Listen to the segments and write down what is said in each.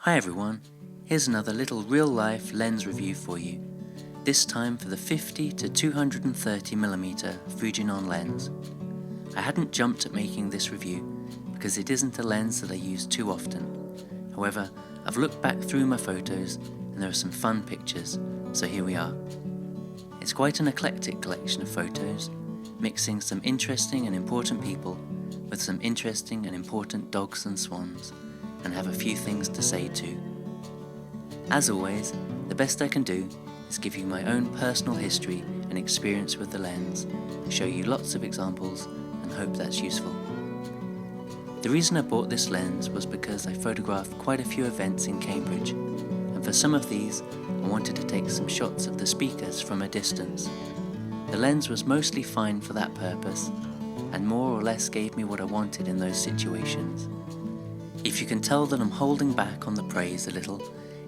Hi everyone, here's another little real-life lens review for you, this time for the 50 to 230mm Fujinon lens. I hadn't jumped at making this review because it isn't a lens that I use too often. However, I've looked back through my photos and there are some fun pictures, so here we are. It's quite an eclectic collection of photos, mixing some interesting and important people with some interesting and important dogs and swans, and have a few things to say too. As always, the best I can do is give you my own personal history and experience with the lens, show you lots of examples, and hope that's useful. The reason I bought this lens was because I photographed quite a few events in Cambridge, and for some of these I wanted to take some shots of the speakers from a distance. The lens was mostly fine for that purpose, and more or less gave me what I wanted in those situations. If you can tell that I'm holding back on the praise a little,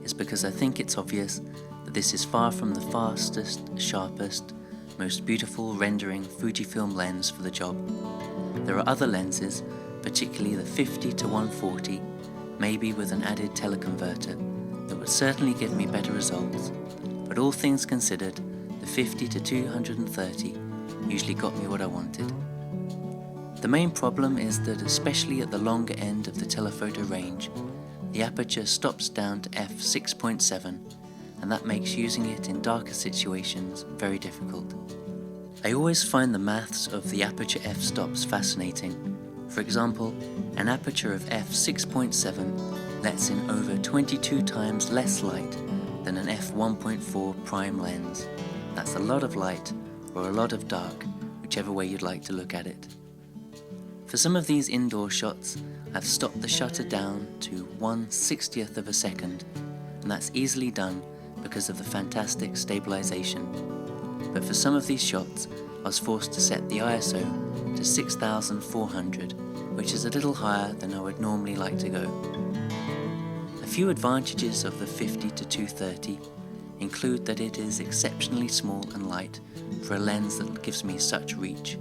it's because I think it's obvious that this is far from the fastest, sharpest, most beautiful rendering Fujifilm lens for the job. There are other lenses, particularly the 50 to 140, maybe with an added teleconverter, that would certainly give me better results, but all things considered, the 50 to 230 usually got me what I wanted. The main problem is that, especially at the longer end of the telephoto range, the aperture stops down to f6.7, and that makes using it in darker situations very difficult. I always find the maths of the aperture f-stops fascinating. For example, an aperture of f6.7 lets in over 22 times less light than an f1.4 prime lens. That's a lot of light or a lot of dark, whichever way you'd like to look at it. For some of these indoor shots, I've stopped the shutter down to 1/60th of a second, and that's easily done because of the fantastic stabilization. But for some of these shots, I was forced to set the ISO to 6400, which is a little higher than I would normally like to go. A few advantages of the 50 to 230 include that it is exceptionally small and light for a lens that gives me such reach.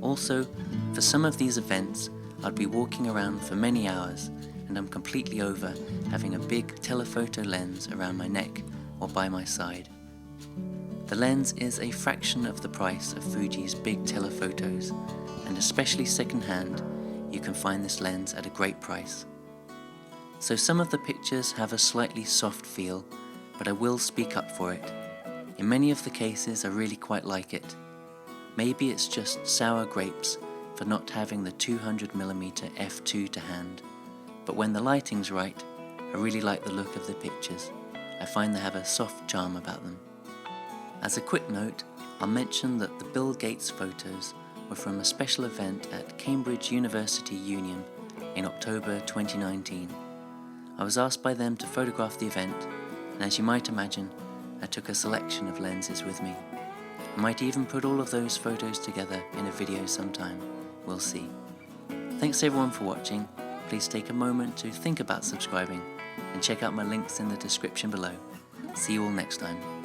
Also, for some of these events, I'd be walking around for many hours, and I'm completely over having a big telephoto lens around my neck or by my side. The lens is a fraction of the price of Fuji's big telephotos, and especially second-hand, you can find this lens at a great price. So some of the pictures have a slightly soft feel, but I will speak up for it. In many of the cases, I really quite like it. Maybe it's just sour grapes for not having the 200mm f2 to hand, but when the lighting's right, I really like the look of the pictures. I find they have a soft charm about them. As a quick note, I'll mention that the Bill Gates photos were from a special event at Cambridge University Union in October 2019. I was asked by them to photograph the event, and as you might imagine, I took a selection of lenses with me. I might even put all of those photos together in a video sometime. We'll see. Thanks everyone for watching. Please take a moment to think about subscribing and check out my links in the description below. See you all next time.